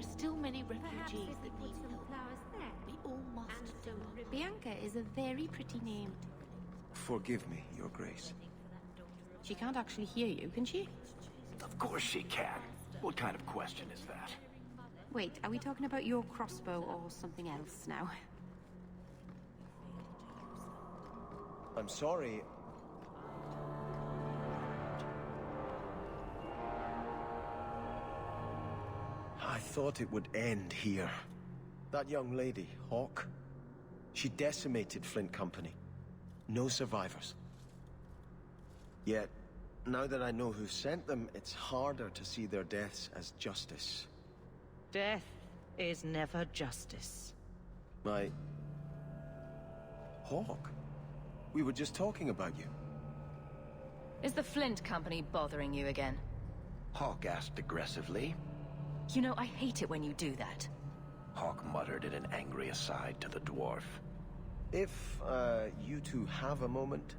still many Perhaps refugees if we that put need some help. flowers there. We all must And fill some our ribbons. Bianca is a very pretty name. Forgive me, Your Grace. She can't actually hear you, can she? Of course she can. What kind of question is that? Wait, are we talking about your crossbow or something else now? I'm sorry. I thought it would end here. That young lady, Hawk, she decimated Flint Company. No survivors. Yet, now that I know who sent them, it's harder to see their deaths as justice. Death is never justice. My... Hawk? We were just talking about you. Is the Flint Company bothering you again? Hawk asked aggressively. You know, I hate it when you do that. Hawk muttered in an angry aside to the dwarf. If, you two have a moment,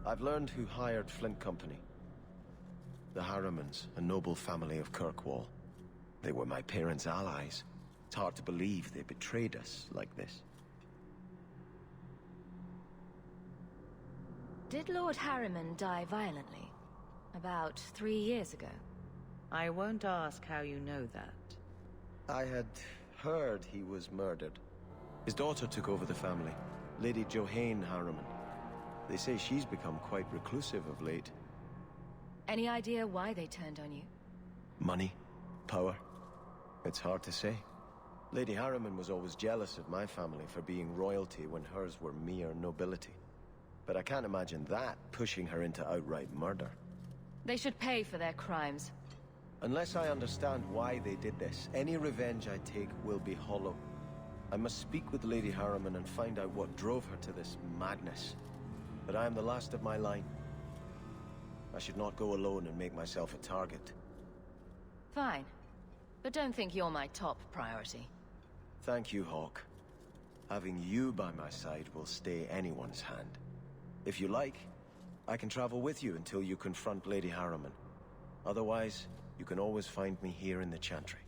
I've learned who hired Flint Company. The Harrimans, a noble family of Kirkwall. They were my parents' allies. It's hard to believe they betrayed us like this. Did Lord Harriman die violently? About 3 years ago. I won't ask how you know that. I had heard he was murdered. His daughter took over the family, Lady Johanne Harriman. They say she's become quite reclusive of late. Any idea why they turned on you? Money? Power? It's hard to say. Lady Harriman was always jealous of my family for being royalty when hers were mere nobility. But I can't imagine that pushing her into outright murder. They should pay for their crimes. Unless I understand why they did this, any revenge I take will be hollow. I must speak with Lady Harriman and find out what drove her to this madness. But I am the last of my line. I should not go alone and make myself a target. Fine. But don't think you're my top priority. Thank you, Hawk. Having you by my side will stay anyone's hand. If you like, I can travel with you until you confront Lady Harriman. Otherwise, you can always find me here in the Chantry.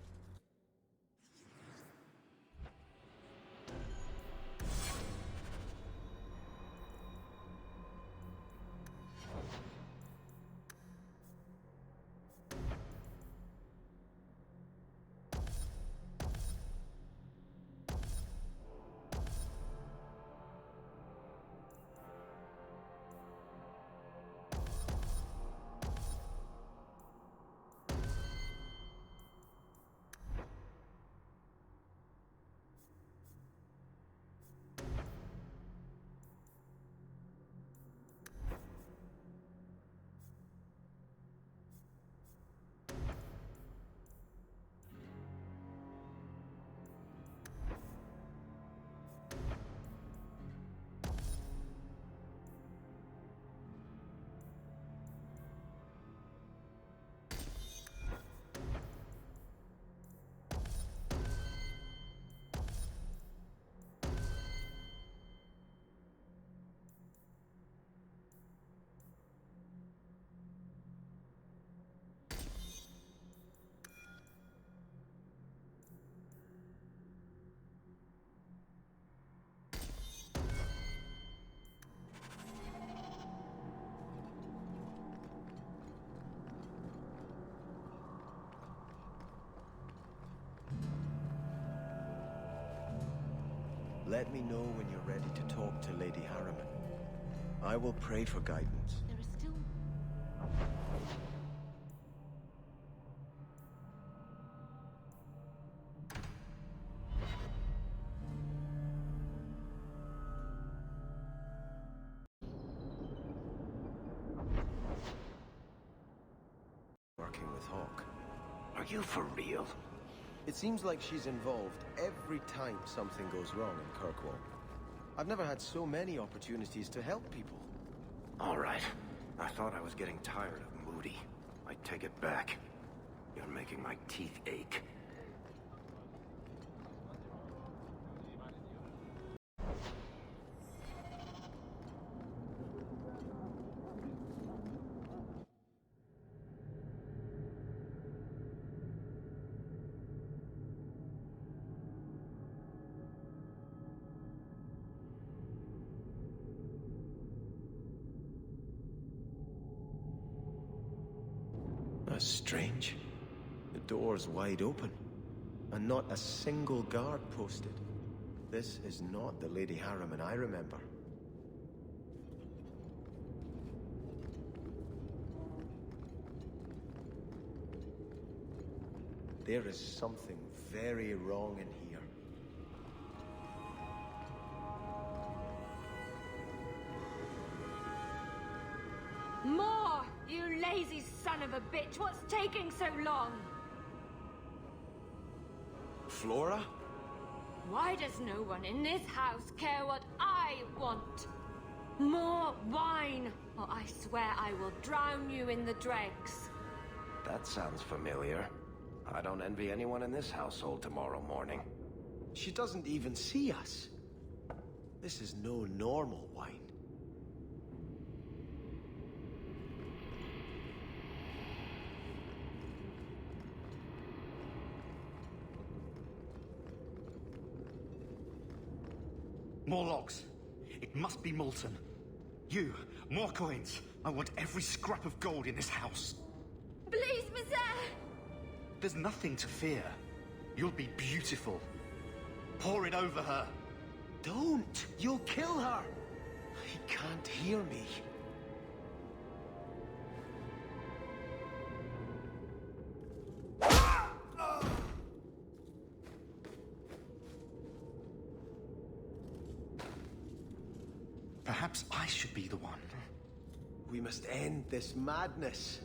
Let me know when you're ready to talk to Lady Harriman. I will pray for guidance. There are still... Working with Hawk. Are you for real? It seems like she's involved every time something goes wrong in Kirkwall. I've never had so many opportunities to help people. All right. I thought I was getting tired of Moody. I take it back. You're making my teeth ache. That's strange. The door's wide open, and not a single guard posted. This is not the Lady Harriman I remember. There is something very wrong in here. More! You lazy son of a bitch! What's taking so long? Flora? Why does no one in this house care what I want? More wine, or I swear I will drown you in the dregs. That sounds familiar. I don't envy anyone in this household tomorrow morning. She doesn't even see us. This is no normal wine. More logs. It must be molten. You, more coins. I want every scrap of gold in this house. Please, monsieur! There's nothing to fear. You'll be beautiful. Pour it over her. Don't! You'll kill her! He can't hear me. Perhaps I should be the one. We must end this madness.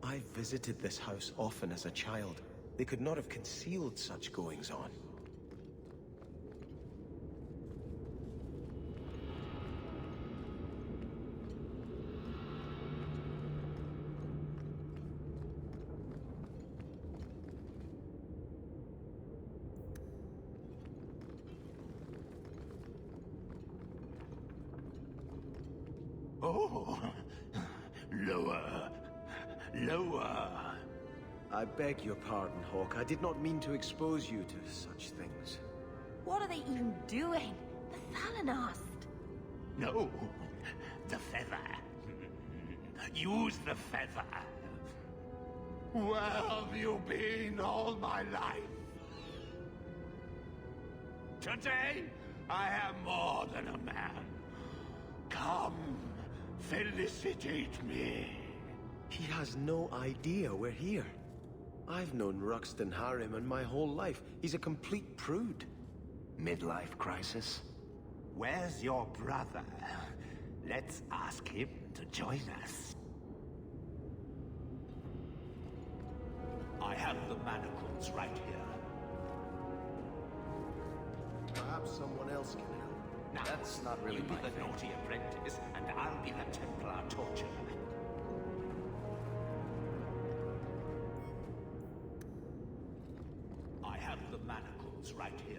I visited this house often as a child. They could not have concealed such goings-on. Oh, lower, lower. I beg your pardon, Hawk. I did not mean to expose you to such things. What are they even doing? The Thalanast! No, the feather. Use the feather. Where have you been all my life? Today, I am more than a man. Come, felicitate me. He has no idea we're here. I've known Ruxton Harriman my whole life. He's a complete prude. Midlife crisis? Where's your brother? Let's ask him to join us. I have the manacles right here. Perhaps someone else can help. Now, That's not really you be my the thing. naughty apprentice, and I'll be the Templar torturer. I have the manacles right here.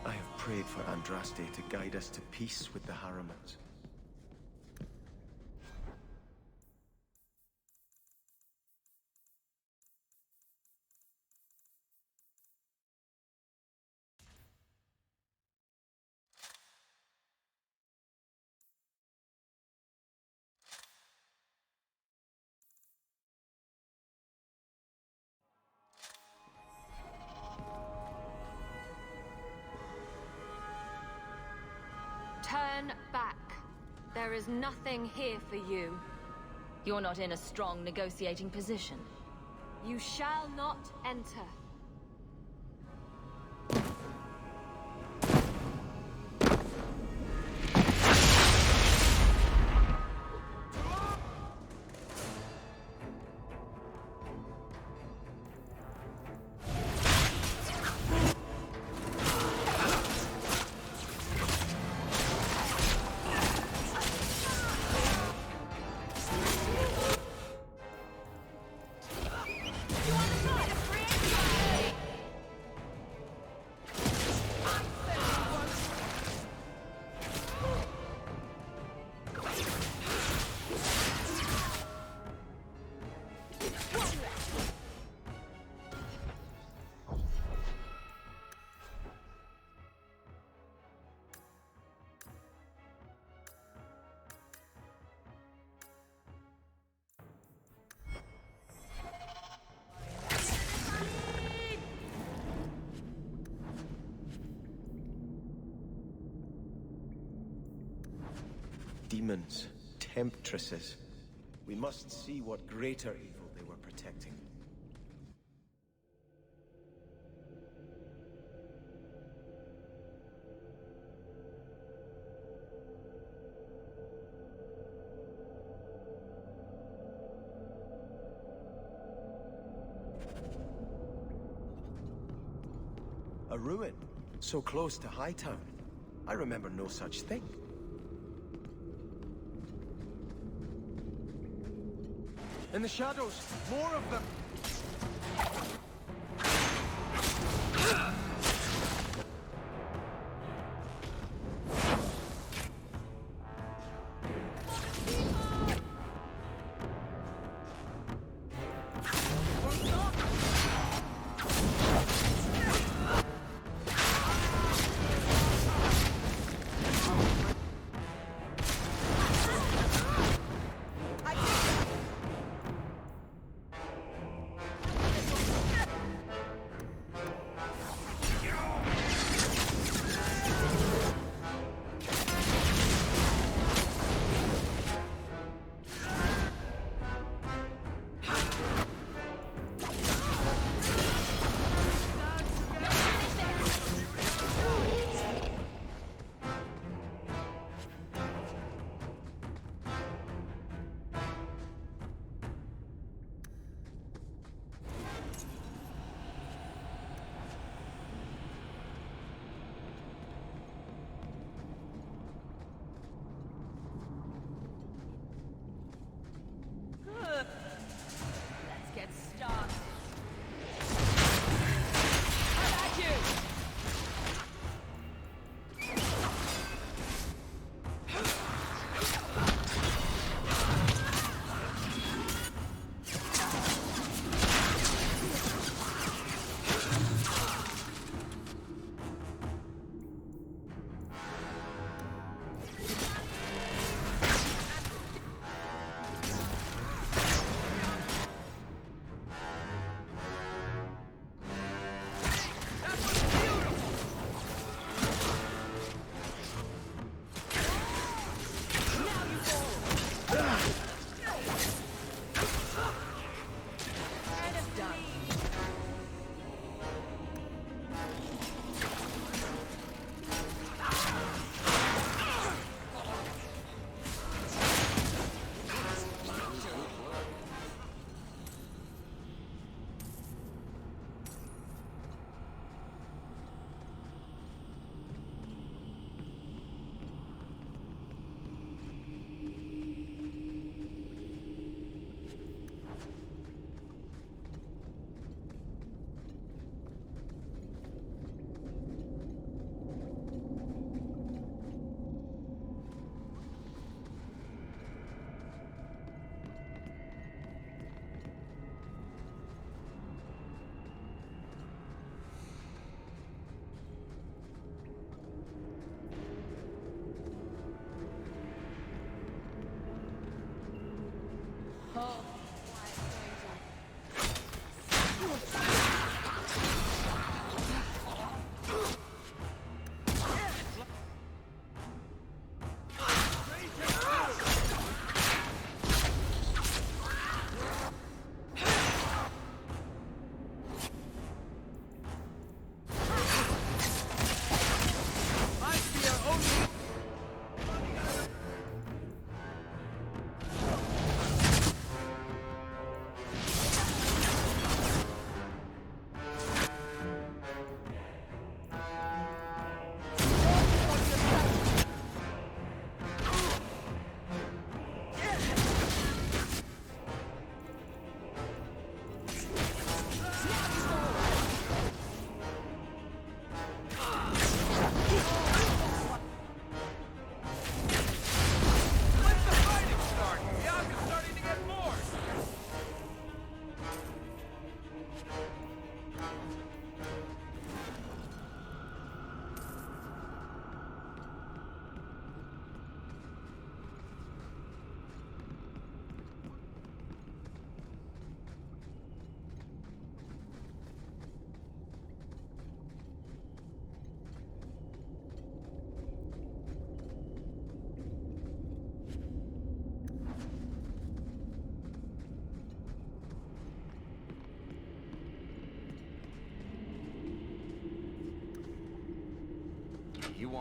I have prayed for Andraste to guide us to peace with the Harrimans. Turn back. There is nothing here for you. You're not in a strong negotiating position. You shall not enter. demons, temptresses. We must see what greater evil they were protecting. A ruin, so close to Hightown. I remember no such thing. In the shadows, more of them!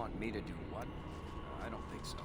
want me to do what? I don't think so.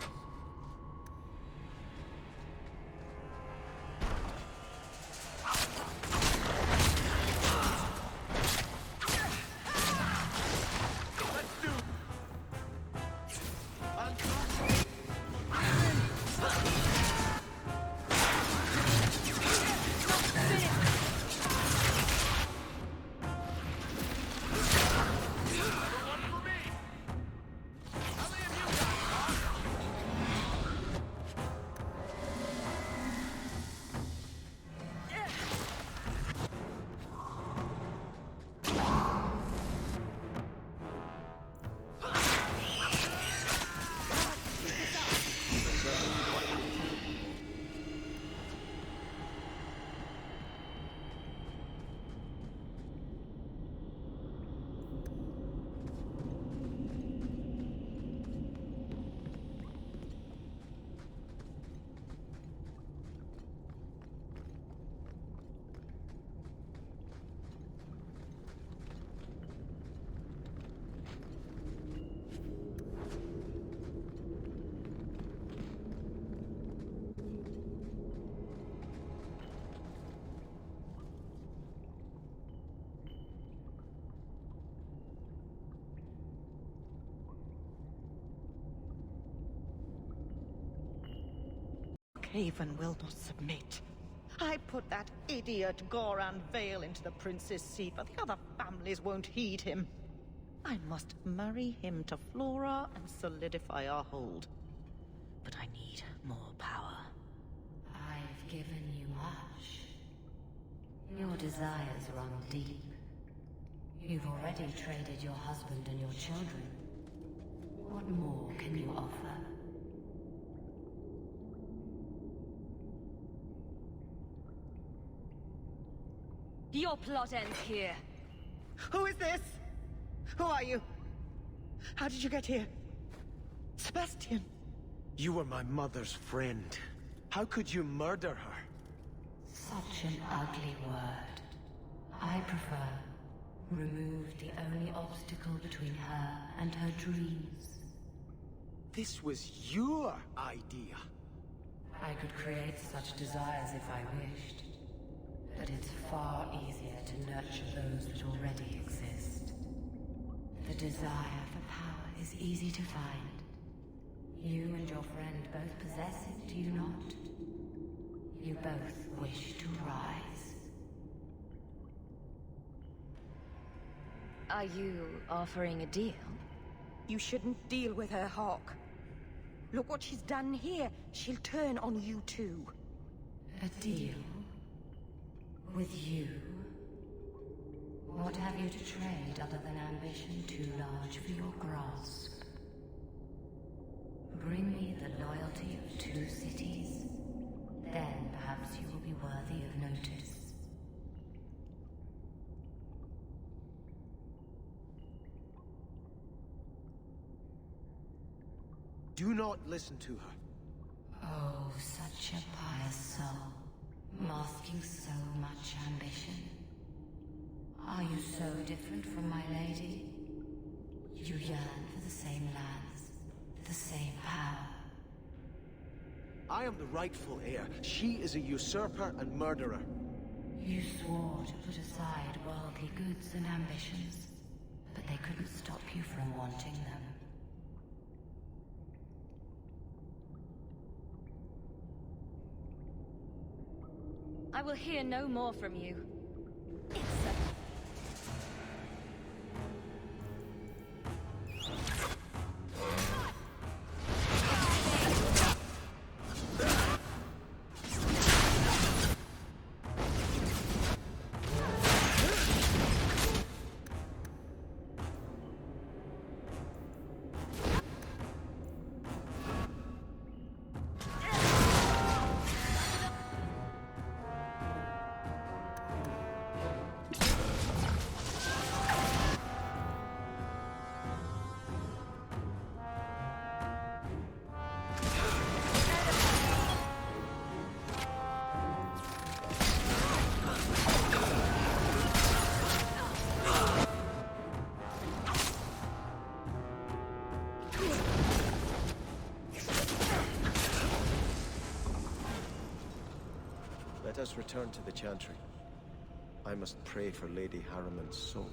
Haven will not submit. I put that idiot Goran Vale into the prince's seat, but the other families won't heed him. I must marry him to Flora and solidify our hold. But I need more power. I've given you much. Your desires run deep. You've already traded your husband and your children. What more can you offer? Your plot ends here. Who is this? Who are you? How did you get here? Sebastian! You were my mother's friend. How could you murder her? Such an ugly word. I prefer remove the only obstacle between her and her dreams. This was your idea. I could create such desires if I wished. But it's far easier to nurture those that already exist. The desire for power is easy to find. You and your friend both possess it, do you not? You both wish to rise. Are you offering a deal? You shouldn't deal with her, Hawk. Look what she's done here. She'll turn on you too. A deal? With you? What have you to trade other than ambition too large for your grasp? Bring me the loyalty of 2 cities. Then perhaps you will be worthy of notice. Do not listen to her. Oh, such a pious soul. Masking so much ambition. Are you so different from my lady? You yearn for the same lands, the same power. I am the rightful heir. She is a usurper and murderer. You swore to put aside worldly goods and ambitions, but they couldn't stop you from wanting them. I will hear no more from you. Let us return to the Chantry. I must pray for Lady Harriman's soul.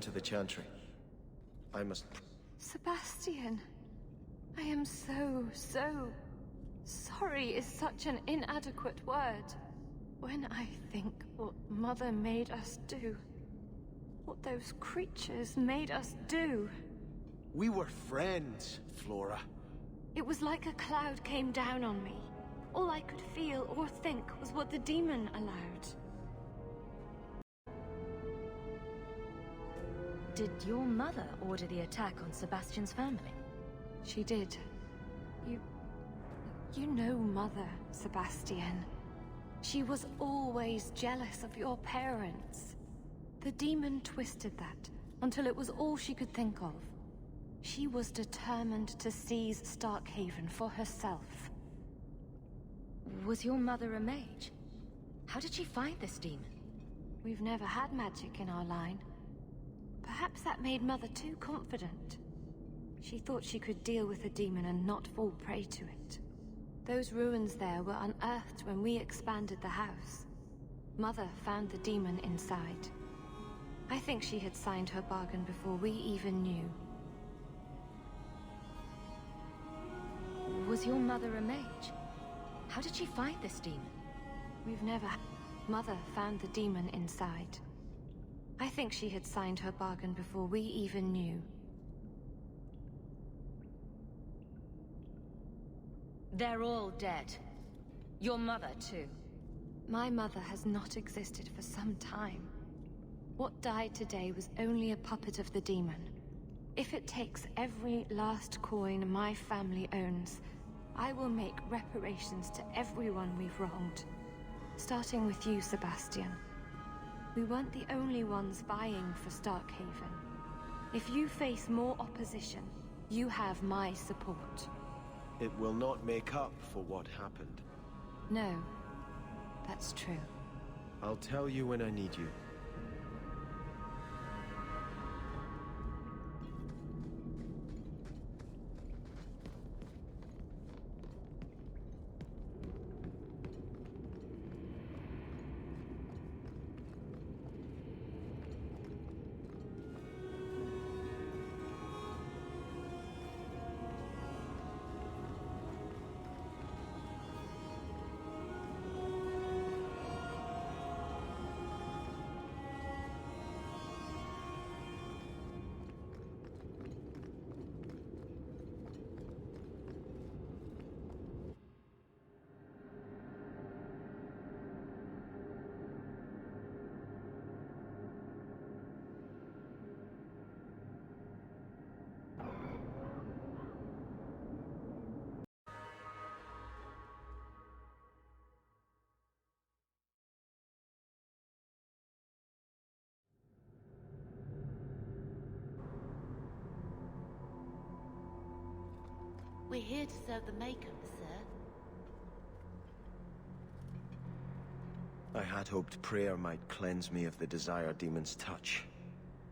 To the Chantry. I must... Sebastian, I am so sorry is such an inadequate word. When I think what Mother made us do, what those creatures made us do. We were friends, Flora. It was like a cloud came down on me. All I could feel or think was what the demon allowed. Did your mother order the attack on Sebastian's family? She did. You know Mother, Sebastian. She was always jealous of your parents. The demon twisted that until it was all she could think of. She was determined to seize Starkhaven for herself. Was your mother a mage? How did she find this demon? We've never had magic in our line. Perhaps that made Mother too confident. She thought she could deal with the demon and not fall prey to it. Those ruins there were unearthed when we expanded the house. Mother found the demon inside. I think she had signed her bargain before we even knew. Was your mother a mage? How did she find this demon? We've never... Mother found the demon inside. I think she had signed her bargain before we even knew. They're all dead. Your mother, too. My mother has not existed for some time. What died today was only a puppet of the demon. If it takes every last coin my family owns, I will make reparations to everyone we've wronged. Starting with you, Sebastian. We weren't the only ones vying for Starkhaven. If you face more opposition, you have my support. It will not make up for what happened. No, that's true. I'll tell you when I need you. We're here to serve the Maker, sir. I had hoped prayer might cleanse me of the Desire Demon's touch,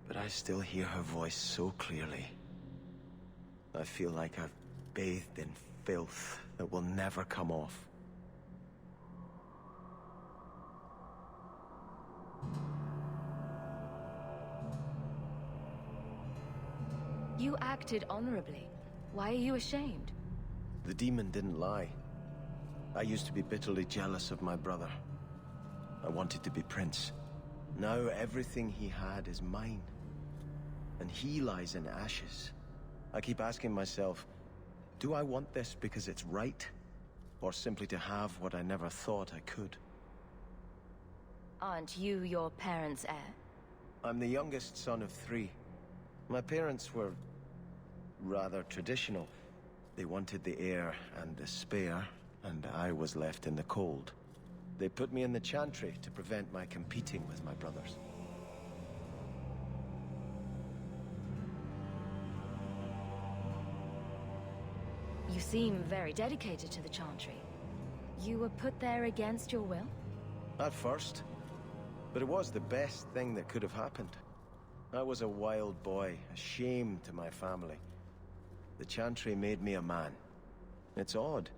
but I still hear her voice so clearly. I feel like I've bathed in filth that will never come off. You acted honorably. Why are you ashamed? The demon didn't lie. I used to be bitterly jealous of my brother. I wanted to be prince. Now everything he had is mine. And he lies in ashes. I keep asking myself, do I want this because it's right? Or simply to have what I never thought I could? Aren't you your parents' heir? I'm the youngest son of 3. My parents were rather traditional. They wanted the heir and the spare, and I was left in the cold. They put me in the chantry to prevent my competing with my brothers. You seem very dedicated to the chantry. You were put there against your will? At first. But it was the best thing that could have happened. I was a wild boy, a shame to my family. The chantry made me a man. It's odd.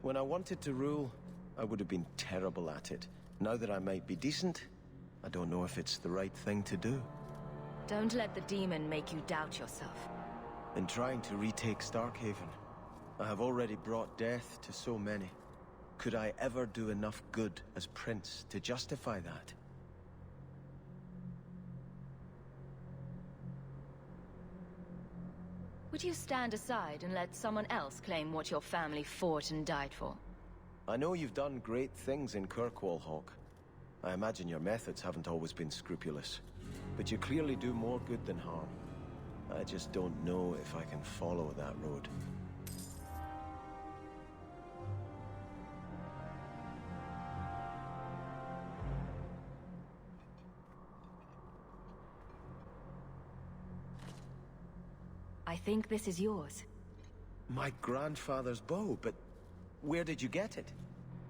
When I wanted to rule, I would have been terrible at it. Now that I might be decent, I don't know if it's the right thing to do. Don't let the demon make you doubt yourself. In trying to retake Starkhaven, I have already brought death to so many. Could I ever do enough good as prince to justify that? Would you stand aside and let someone else claim what your family fought and died for? I know you've done great things in Kirkwall, Hawk. I imagine your methods haven't always been scrupulous. But you clearly do more good than harm. I just don't know if I can follow that road. I think this is yours. My grandfather's bow, but where did you get it?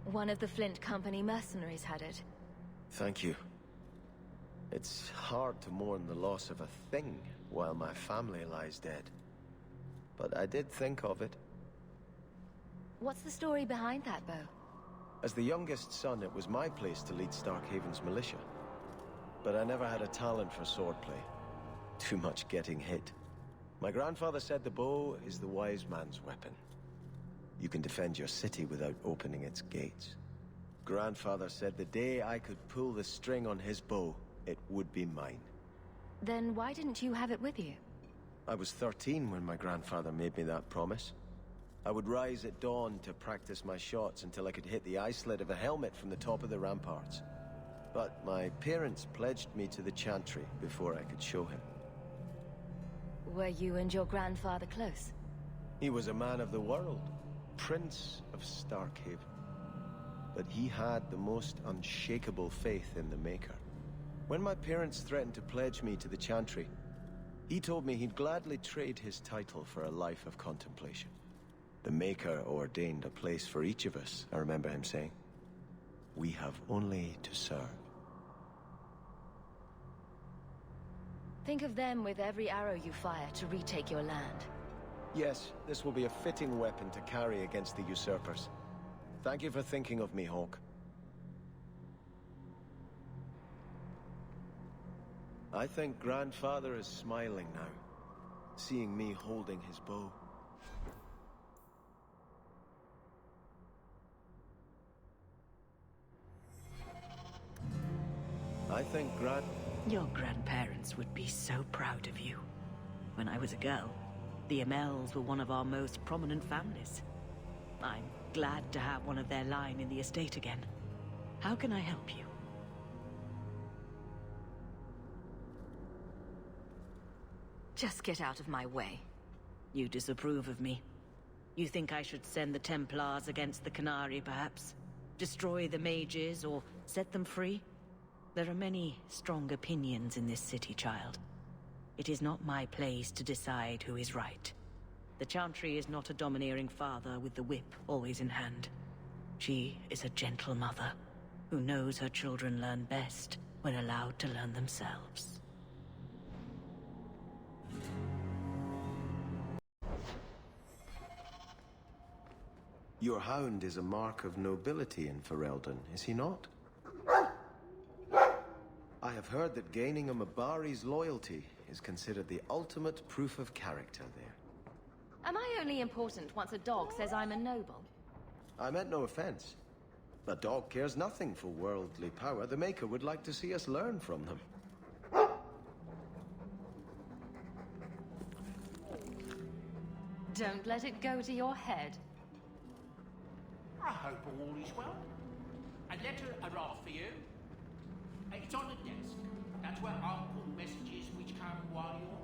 One of the Flint Company mercenaries had it. Thank you. It's hard to mourn the loss of a thing while my family lies dead. But I did think of it. What's the story behind that bow? As the youngest son, it was my place to lead Starkhaven's militia. But I never had a talent for swordplay. Too much getting hit. My grandfather said the bow is the wise man's weapon. You can defend your city without opening its gates. Grandfather said the day I could pull the string on his bow, it would be mine. Then why didn't you have it with you? I was 13 when my grandfather made me that promise. I would rise at dawn to practice my shots until I could hit the eye slit of a helmet from the top of the ramparts. But my parents pledged me to the chantry before I could show him. Were you and your grandfather close? He was a man of the world, Prince of Starkhaven. But he had the most unshakable faith in the Maker. When my parents threatened to pledge me to the chantry, he told me he'd gladly trade his title for a life of contemplation. The Maker ordained a place for each of us, I remember him saying. We have only to serve. Think of them with every arrow you fire to retake your land. Yes, this will be a fitting weapon to carry against the usurpers. Thank you for thinking of me, Hawk. I think Grandfather is smiling now, seeing me holding his bow. I think Your grandparents would be so proud of you. When I was a girl, the Amels were one of our most prominent families. I'm glad to have one of their line in the estate again. How can I help you? Just get out of my way. You disapprove of me. You think I should send the Templars against the Canary, perhaps? Destroy the mages, or set them free? There are many strong opinions in this city, child. It is not my place to decide who is right. The Chantry is not a domineering father with the whip always in hand. She is a gentle mother who knows her children learn best when allowed to learn themselves. Your hound is a mark of nobility in Ferelden, is he not? I have heard that gaining a Mabari's loyalty is considered the ultimate proof of character there. Am I only important once a dog says I'm a noble? I meant no offense. A dog cares nothing for worldly power. The Maker would like to see us learn from them. Don't let it go to your head. I hope all is well. A letter arrived for you. It's on the desk. That's where I'll put messages which come while you're